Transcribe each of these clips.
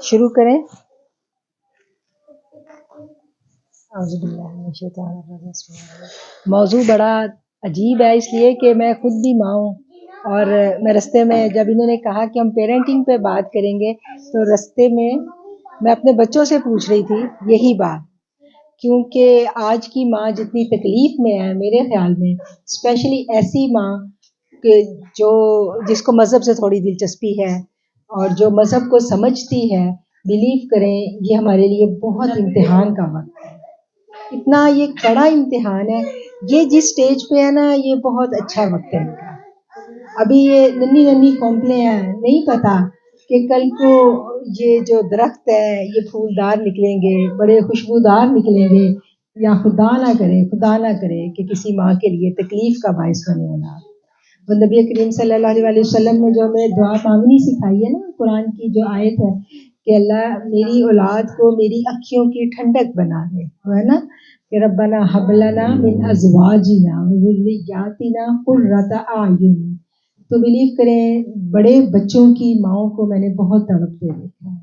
شروع کریں. اعوذ باللہ من الشیطان الرجیم. موضوع بڑا عجیب ہے اس لیے کہ میں خود بھی ماں ہوں، اور میں رستے میں جب انہوں نے کہا کہ ہم پیرنٹنگ پہ بات کریں گے تو رستے میں اپنے بچوں سے پوچھ رہی تھی یہی بات، کیونکہ آج کی ماں جتنی تکلیف میں ہے میرے خیال میں، اسپیشلی ایسی ماں کہ جس کو مذہب سے تھوڑی دلچسپی ہے اور جو مذہب کو سمجھتی ہے، بلیو کریں یہ ہمارے لیے بہت امتحان کا وقت ہے. اتنا یہ کڑا امتحان ہے. یہ جس سٹیج پہ ہے نا یہ بہت اچھا وقت ہے ان کا. ابھی یہ ننھی کونپلیں ہیں، نہیں پتا کہ کل کو یہ جو درخت ہے یہ پھولدار نکلیں گے، بڑے خوشبودار نکلیں گے، یا خدا نہ کرے کہ کسی ماں کے لیے تکلیف کا باعث ہونے والا. وہ نبی کریم صلی اللہ علیہ وسلم نے جو ہمیں دعا مانگنی سکھائی ہے نا، قرآن کی جو آیت ہے کہ اللہ میری اولاد کو میری اکھیوں کی ٹھنڈک بنا دے، وہ ہے نا کہ ربنا ہب لنا من ازواجنا وذریاتنا قرۃ اعین. تو بلیو کریں بڑے بچوں کی ماؤں کو میں نے بہت تڑپتے دیکھا ہے.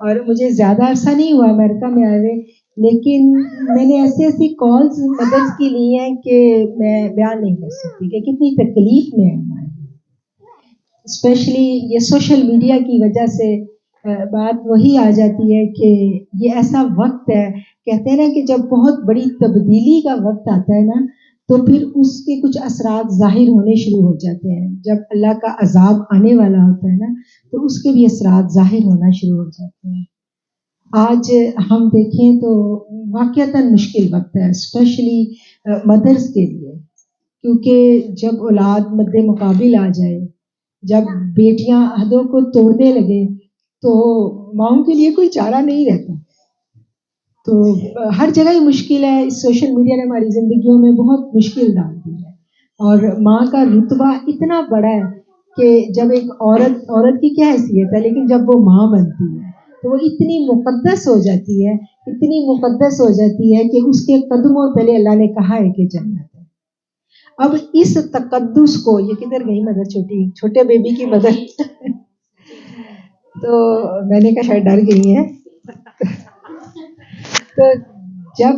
اور مجھے زیادہ عرصہ نہیں ہوا امریکہ میں آئے، لیکن میں نے ایسی کالز مدرس کی لی ہیں کہ میں بیان نہیں کر سکتی کہ کتنی تکلیف میں ہے. اسپیشلی یہ سوشل میڈیا کی وجہ سے بات وہی آ جاتی ہے کہ یہ ایسا وقت ہے، کہتے ہیں نا کہ جب بہت بڑی تبدیلی کا وقت آتا ہے نا تو پھر اس کے کچھ اثرات ظاہر ہونے شروع ہو جاتے ہیں. جب اللہ کا عذاب آنے والا ہوتا ہے نا تو اس کے بھی اثرات ظاہر ہونا شروع ہو جاتے ہیں. آج ہم دیکھیں تو واقعتاً مشکل وقت ہے اسپیشلی مدرس کے لیے، کیونکہ جب اولاد مد مقابل آ جائے، جب بیٹیاں حدوں کو توڑنے لگے تو ماؤں کے لیے کوئی چارہ نہیں رہتا. تو ہر جگہ ہی مشکل ہے. اس سوشل میڈیا نے ہماری زندگیوں میں بہت مشکل ڈال دی ہے، اور ماں کا رتبہ اتنا بڑا ہے کہ جب ایک عورت کی کیا حیثیت ہے، لیکن جب وہ ماں بنتی ہے تو وہ اتنی مقدس ہو جاتی ہے کہ اس کے قدموں تلے اللہ نے کہا ہے کہ جنت ہے. اب اس تقدس کو، یہ کدھر گئی مدر، چھوٹے بیبی کی مدر تو میں نے کہا شاید ڈر گئی ہے. تو جب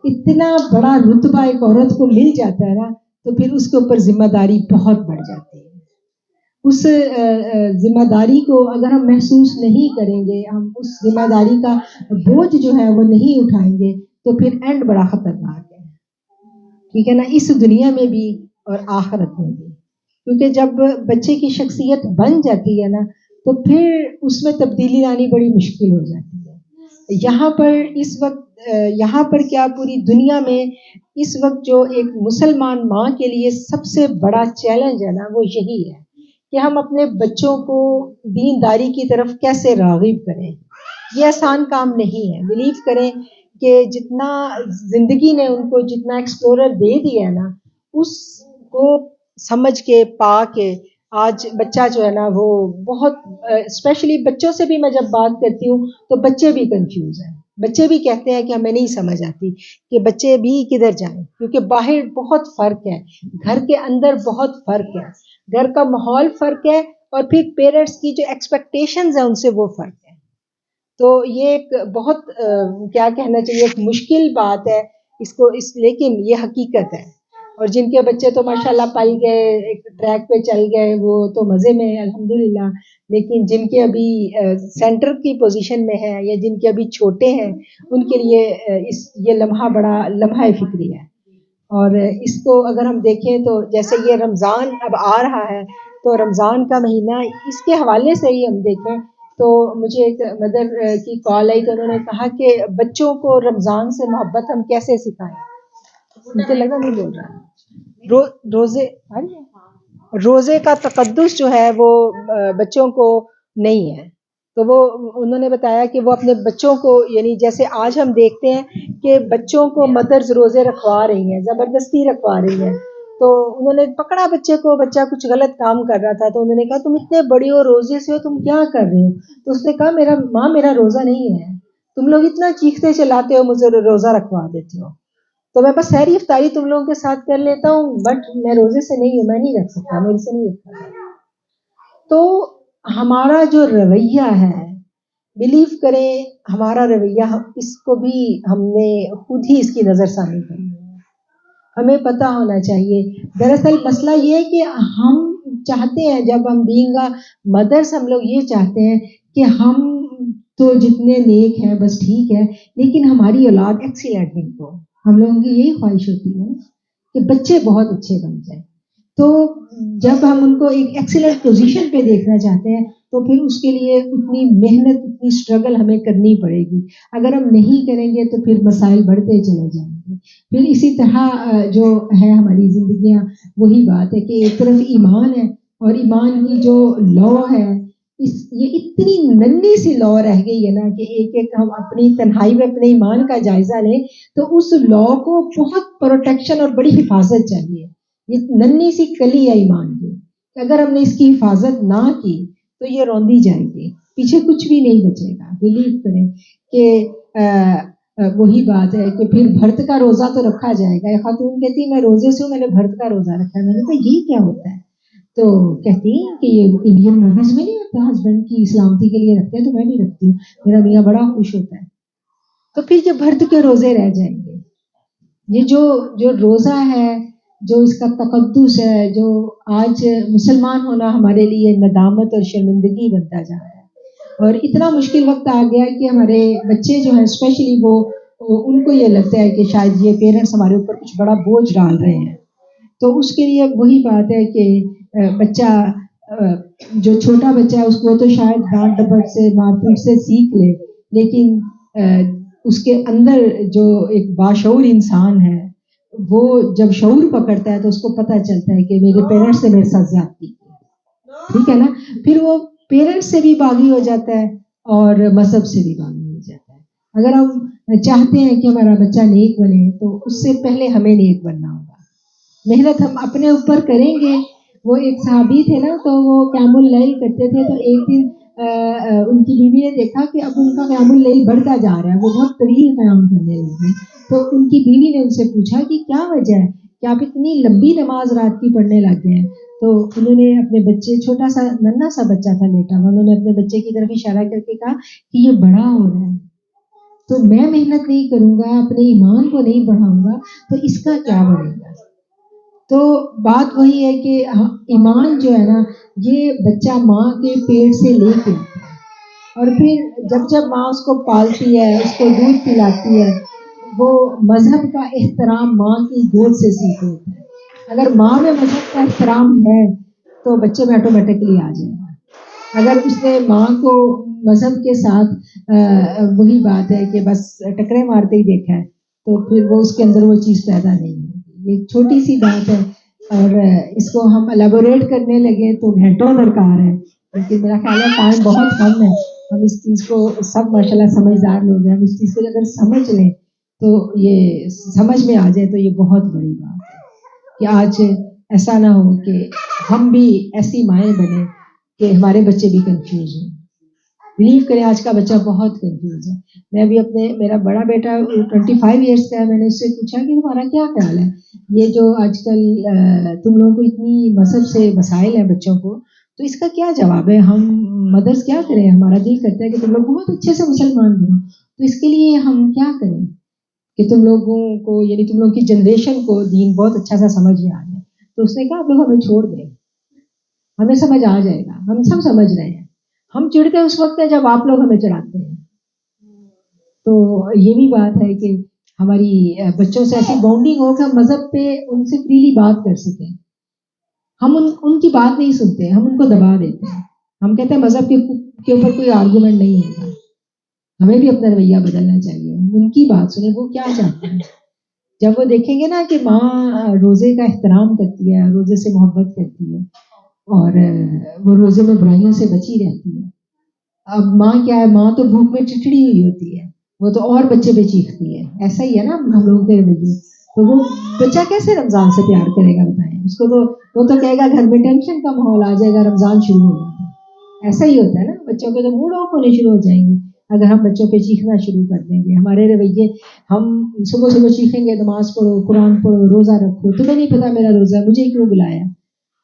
اتنا بڑا رتبہ ایک عورت کو مل جاتا ہے نا تو پھر اس کے اوپر ذمہ داری بہت بڑھ جاتی ہے. اس ذمہ داری کو اگر ہم محسوس نہیں کریں گے، ہم اس ذمہ داری کا بوجھ جو ہے وہ نہیں اٹھائیں گے تو پھر اینڈ بڑا خطرناک ہے. ٹھیک ہے نا، اس دنیا میں بھی اور آخرت میں بھی. کیونکہ جب بچے کی شخصیت بن جاتی ہے نا تو پھر اس میں تبدیلی لانی بڑی مشکل ہو جاتی ہے. یہاں پر کیا پوری دنیا میں اس وقت جو ایک مسلمان ماں کے لیے سب سے بڑا چیلنج ہے نا وہ یہی ہے کہ ہم اپنے بچوں کو دینداری کی طرف کیسے راغب کریں. یہ آسان کام نہیں ہے. بلیو کریں کہ جتنا زندگی نے ان کو جتنا ایکسپلورر دے دیا ہے نا، اس کو سمجھ کے پا کے آج بچہ جو ہے نا وہ بہت اسپیشلی بچوں سے بھی میں جب بات کرتی ہوں تو بچے بھی کنفیوز ہیں. بچے بھی کہتے ہیں کہ ہمیں نہیں سمجھ آتی کہ بچے بھی کدھر جائیں، کیونکہ باہر بہت فرق ہے، گھر کے اندر بہت فرق ہے، گھر کا ماحول فرق ہے، اور پھر پیرنٹس کی جو ایکسپیکٹیشنز ہیں ان سے وہ فرق ہے. تو یہ ایک بہت کیا کہنا چاہیے، ایک مشکل بات ہے لیکن یہ حقیقت ہے. اور جن کے بچے تو ماشاءاللہ پل گئے، ایک ٹریک پہ چل گئے، وہ تو مزے میں الحمدللہ. لیکن جن کے ابھی سینٹر کی پوزیشن میں ہیں یا جن کے ابھی چھوٹے ہیں ان کے لیے یہ لمحہ بڑا لمحہ فکری ہے. اور اس کو اگر ہم دیکھیں تو جیسے یہ رمضان اب آ رہا ہے تو رمضان کا مہینہ اس کے حوالے سے ہی ہم دیکھیں تو مجھے ایک مدر کی کال آئی تو انہوں نے کہا کہ بچوں کو رمضان سے محبت ہم کیسے سکھائیں. مجھے لگا نہیں بول رہا روزے کا تقدس جو ہے وہ بچوں کو نہیں ہے. تو وہ انہوں نے بتایا کہ وہ اپنے بچوں کو، یعنی جیسے آج ہم دیکھتے ہیں کہ بچوں کو مدرز روزے رکھوا رہی ہیں، زبردستی رکھوا رہی ہیں. تو انہوں نے پکڑا بچے کو، بچہ کچھ غلط کام کر رہا تھا تو انہوں نے کہا تم اتنے بڑی ہو، روزے سے ہو، تم کیا کر رہے ہو؟ تو اس نے کہا میرا روزہ نہیں ہے، تم لوگ اتنا چیختے چلاتے ہو، مجھے روزہ رکھوا دیتے ہو، تو میں بس سحری افطاری تم لوگوں کے ساتھ کر لیتا ہوں، بٹ میں روزے سے نہیں ہوں، میں نہیں رکھ سکتا، میرے سے نہیں رکھا. تو ہمارا جو رویہ ہے، بلیو کریں ہمارا رویہ، اس کو بھی ہم نے خود ہی اس کی نظر ثانی کرنی ہے، ہمیں پتہ ہونا چاہیے. دراصل مسئلہ یہ ہے کہ ہم چاہتے ہیں، جب ہم بینگ مدرس ہم لوگ یہ چاہتے ہیں کہ ہم تو جتنے نیک ہیں بس ٹھیک ہے، لیکن ہماری اولاد ایکسیلنٹ نہیں ہو. ہم لوگوں کی یہی خواہش ہوتی ہے کہ بچے بہت اچھے بن جائیں. تو جب ہم ان کو ایک ایکسیلنٹ پوزیشن پہ دیکھنا چاہتے ہیں تو پھر اس کے لیے اتنی محنت، اتنی اسٹرگل ہمیں کرنی پڑے گی. اگر ہم نہیں کریں گے تو پھر مسائل بڑھتے چلے جائیں گے. پھر اسی طرح جو ہے ہماری زندگیاں، وہی بات ہے کہ ایک طرف ایمان ہے، اور ایمان کی جو لا ہے، یہ اتنی ننھی سی لا رہ گئی ہے نا کہ ایک ہم اپنی تنہائی میں اپنے ایمان کا جائزہ لیں تو اس لا کو بہت پروٹیکشن اور بڑی حفاظت چاہیے. یہ ننھی سی کلی ہے ایمان کی، کہ اگر ہم نے اس کی حفاظت نہ کی تو یہ روندی جائے گی، پیچھے کچھ بھی نہیں بچے گا. بلیو کریں کہ وہی بات ہے کہ پھر بھرت کا روزہ تو رکھا جائے گا. ایک خاتون کہتی میں روزے سے ہوں، میں نے بھرت کا روزہ رکھا ہے. میں نے کہا یہ کیا ہوتا ہے؟ تو کہتی ہیں کہ یہ انڈین موویز میں نہیں ہوتا، ہسبینڈ کی سلامتی کے لیے رکھتے ہیں، تو میں بھی رکھتی ہوں، میرا میاں بڑا خوش ہوتا ہے. تو پھر یہ بھرت کے روزے رہ جائیں گے. یہ جو روزہ ہے، جو اس کا تقدس ہے، جو آج مسلمان ہونا ہمارے لیے ندامت اور شرمندگی بنتا جا رہا ہے. اور اتنا مشکل وقت آ گیا کہ ہمارے بچے جو ہیں اسپیشلی وہ ان کو یہ لگتا ہے کہ شاید یہ پیرنٹس ہمارے اوپر کچھ بڑا بوجھ ڈال رہے ہیں. تو اس کے لیے وہی بات ہے کہ بچہ جو چھوٹا بچہ ہے اس کو تو شاید ڈانٹ ڈپٹ سے، مار پیٹ سے سیکھ لے، لیکن اس کے اندر جو ایک باشعور انسان ہے وہ جب شعور پکڑتا ہے تو اس کو پتہ چلتا ہے کہ میرے پیرنٹس نے میرے ساتھ زیادتی کی، ٹھیک ہے نا. پھر وہ پیرنٹس سے بھی باغی ہو جاتا ہے اور مذہب سے بھی باغی ہو جاتا ہے. اگر ہم چاہتے ہیں کہ ہمارا بچہ نیک بنے تو اس سے پہلے ہمیں نیک بننا ہوگا. محنت ہم اپنے اوپر کریں گے. وہ ایک صحابی تھے نا، تو وہ قیام اللیل کرتے تھے. تو ایک دن ان کی بیوی نے دیکھا کہ اب ان کا قیام اللیل بڑھتا جا رہا ہے، وہ بہت طویل قیام کرنے لگے. تو ان کی بیوی نے ان سے پوچھا کہ کیا وجہ ہے کہ آپ اتنی لمبی نماز رات کی پڑھنے لگ گئے ہیں؟ تو انہوں نے اپنے بچے، چھوٹا سا ننھا سا بچہ تھا لیٹا ہوا، انہوں نے اپنے بچے کی طرف اشارہ کر کے کہا کہ یہ بڑا ہو رہا ہے، تو میں محنت نہیں کروں گا، اپنے ایمان کو نہیں بڑھاؤں گا تو اس کا کیا بڑھے گا. تو بات وہی ہے کہ ایمان جو ہے نا، یہ بچہ ماں کے پیٹ سے لے کے آتا ہے، اور پھر جب ماں اس کو پالتی ہے، اس کو دودھ پلاتی ہے، وہ مذہب کا احترام ماں کی گود سے سیکھ لیتا ہے. اگر ماں میں مذہب کا احترام ہے تو بچے میں آٹومیٹکلی آ جائے گا. اگر اس نے ماں کو مذہب کے ساتھ وہی بات ہے کہ بس ٹکرے مارتے ہی دیکھا ہے تو پھر وہ اس کے اندر وہ چیز پیدا نہیں ہوگی. یہ چھوٹی سی بات ہے اور اس کو ہم الیبوریٹ کرنے لگے تو گھنٹوں درکار ہے، لیکن میرا خیال ہے ٹائم بہت کم ہے. ہم اس چیز کو سب ماشاءاللہ سمجھدار لوگ ہیں، ہم اس چیز کو اگر سمجھ لیں تو یہ سمجھ میں آ جائے تو یہ بہت بڑی بات ہے کہ آج ایسا نہ ہو کہ ہم بھی ایسی مائیں بنیں کہ ہمارے بچے بھی کنفیوز ہوں. بلیو کریں آج کا بچہ بہت کنفیوز ہے. میں بھی میرا بڑا بیٹا 25 ایئرس کا ہے، میں نے اس سے پوچھا کہ تمہارا کیا خیال ہے یہ جو آج کل تم لوگوں کو اتنی مذہب سے مسائل ہیں بچوں کو، تو اس کا کیا جواب ہے؟ ہم مدرس کیا کریں؟ ہمارا دل کرتا ہے کہ تم لوگ بہت اچھے سے مسلمان بنو، تو اس کے لیے ہم کیا کریں کہ تم لوگوں کو، یعنی تم لوگوں کی جنریشن کو دین بہت اچھا سا سمجھ میں آ جائے. تو اس نے کہا آپ لوگ ہمیں چھوڑ دیں، ہمیں سمجھ آ جائے گا، ہم سب سمجھ رہے ہیں. ہم چڑھتے اس وقت ہے جب آپ لوگ ہمیں چڑھاتے ہیں. تو یہ بھی بات ہے کہ ہماری بچوں سے ایسی بانڈنگ ہو کہ ہم مذہب پہ ان سے فریلی بات کر سکیں. ہم ان کی بات نہیں سنتے، ہم ان کو دبا دیتے ہیں. ہم کہتے ہیں مذہب کے اوپر کوئی آرگومنٹ نہیں ہوگا. ہمیں بھی اپنا رویہ بدلنا چاہیے، ہم ان کی بات سنیں، وہ کیا چاہتے ہیں. جب وہ دیکھیں گے نا کہ ماں روزے کا احترام کرتی ہے، روزے سے محبت کرتی ہے اور وہ روزے میں برائیوں سے بچی رہتی ہے. اب ماں کیا ہے، ماں تو بھوک میں چچڑی ہوئی ہوتی ہے، وہ تو اور بچے پہ چیختی ہے. ایسا ہی ہے نا ہم لوگوں کے رویے. تو وہ بچہ کیسے رمضان سے پیار کرے گا بتائیں؟ اس کو تو وہ تو کہے گا گھر میں ٹینشن کا ماحول آ جائے گا، رمضان شروع ہوگا. ایسا ہی ہوتا ہے نا، بچوں کے تو موڈ آف ہونے شروع ہو جائیں گے اگر ہم بچوں پہ چیخنا شروع کر دیں گے. ہمارے رویے، ہم صبح صبح چیخیں گے نماز پڑھو، قرآن پڑھو، روزہ رکھو. تمہیں نہیں پتا میرا روزہ ہے، مجھے کیوں بلایا؟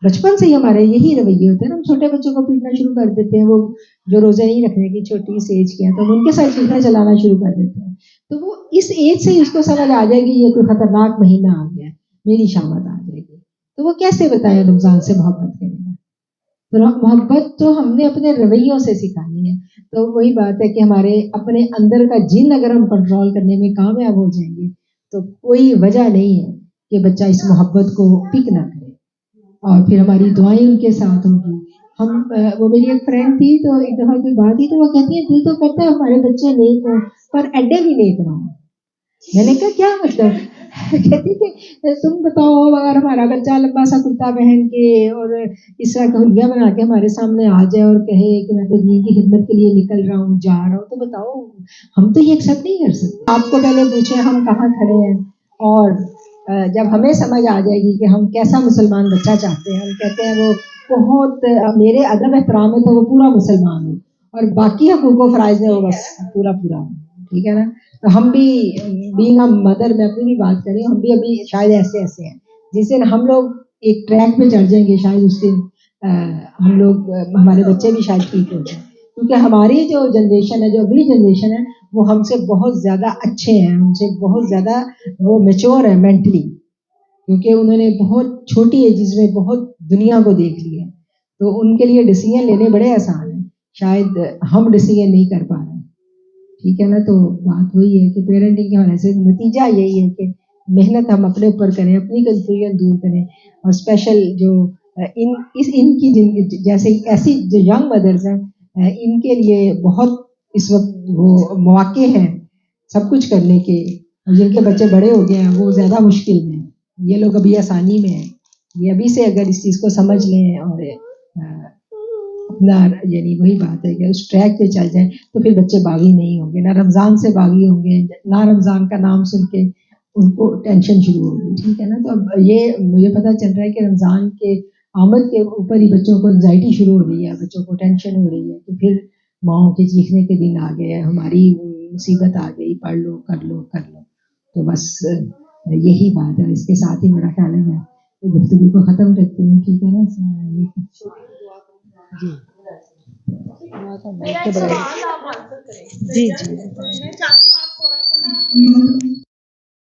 بچپن سے ہی ہمارے یہی رویے ہوتے ہیں نا. ہم چھوٹے بچوں کو پیٹنا شروع کر دیتے ہیں, وہ جو روزے نہیں رکھنے کی چھوٹی سی ایج کی ہے تو ہم ان کے ساتھ پیٹنا چلانا شروع کر دیتے ہیں. تو وہ اس ایج سے ہی اس کو سمجھ آ جائے گی یہ کوئی خطرناک مہینہ آ گیا, میری شامت آ جائے گی. تو وہ کیسے بتائیں رمضان سے محبت کرے گا؟ تو محبت تو ہم نے اپنے رویوں سے سکھانی ہے. تو وہی بات ہے کہ ہمارے اپنے اندر کا جن اگر ہم کنٹرول کرنے میں کامیاب ہو جائیں گے تو کوئی وجہ نہیں ہے کہ بچہ اس محبت کو پک نہ کرے. اور پھر ہماری دعائیں ان کے ساتھ ہوں گی. وہ میری ایک فرینڈ تھی, تو ایک دفعہ کوئی بات تھی تو وہ کہتی ہے دل تو کرتا ہے ہمارے بچے نیک ہوں پر ایڈے بھی نیک نہ ہوں. میں نے کہا کیا مطلب؟ کہتی کہ تم بتاؤ اگر ہمارا بچہ لمبا سا کرتا پہن کے اور اس طرح کا حلیہ بنا کے ہمارے سامنے آ جائے اور کہے کہ میں تو دین کی خدمت کے لیے نکل رہا ہوں, جا رہا ہوں, تو بتاؤ ہم تو یہ ایکسیپٹ نہیں کر سکتے. آپ کو پہلے پوچھیں ہم کہاں کھڑے ہیں, اور جب ہمیں سمجھ آ جائے گی کہ ہم کیسا مسلمان بچہ چاہتے ہیں, ہم کہتے ہیں وہ بہت میرے ادب احترام ہے تو وہ پورا مسلمان ہو اور باقی حقوق و فرائض ہے وہ بس پورا پورا ہو, ٹھیک ہے نا. تو ہم بھی بینگ اے مدر, میں اپنی بھی بات کریں, ہم بھی ابھی شاید ایسے ایسے ہیں جس دن ہم لوگ ایک ٹریک پہ چڑھ جائیں گے شاید اس دن ہم لوگ ہمارے بچے بھی شاید ٹھیک ہو جائیں, کیونکہ ہماری جو جنریشن ہے, جو اگلی جنریشن ہے, وہ ہم سے بہت زیادہ اچھے ہیں, ہم سے بہت زیادہ وہ میچور ہے مینٹلی, کیونکہ انہوں نے بہت چھوٹی ایجز میں بہت دنیا کو دیکھ لیا ہے. تو ان کے لیے ڈیسیجن لینے بڑے آسان ہیں, شاید ہم ڈیسیجن نہیں کر پا رہے ہیں, ٹھیک ہے نا. تو بات وہی ہے کہ پیرنٹنگ کے ہونے سے نتیجہ یہی ہے کہ محنت ہم اپنے اوپر کریں, اپنی کنفیوژن دور کریں, اور اسپیشل جو ان کی جیسے ایسی جو ینگ مدرس ہیں ان کے لیے بہت اس وقت وہ مواقع ہیں سب کچھ کرنے کے, اور جن کے بچے بڑے ہو گئے ہیں وہ زیادہ مشکل میں ہیں, یہ لوگ ابھی آسانی میں ہیں. یہ ابھی سے اگر اس چیز کو سمجھ لیں اور اپنا یعنی وہی بات ہے کہ اس ٹریک پہ چل جائیں تو پھر بچے باغی نہیں ہوں گے, نہ رمضان سے باغی ہوں گے, نہ رمضان کا نام سن کے ان کو ٹینشن شروع ہوگی, ٹھیک ہے نا. تو اب یہ مجھے پتہ چل رہا ہے کہ رمضان کے آمد کے اوپر ہی بچوں کو انزائٹی شروع ہو رہی ہے, بچوں کو ٹینشن ہو رہی ہے کہ پھر ماؤں کے چیخنے کے دن آ گئے, ہماری مصیبت آ گئی, پڑھ لو کر لو کر لو. تو بس یہی بات ہے. اس کے ساتھ ہی میرا خیال ہے میں گفتگو کو ختم کرتی ہوں, ٹھیک ہے نا. جی جی جی میں چاہتی ہوں آپ تھوڑا سا نا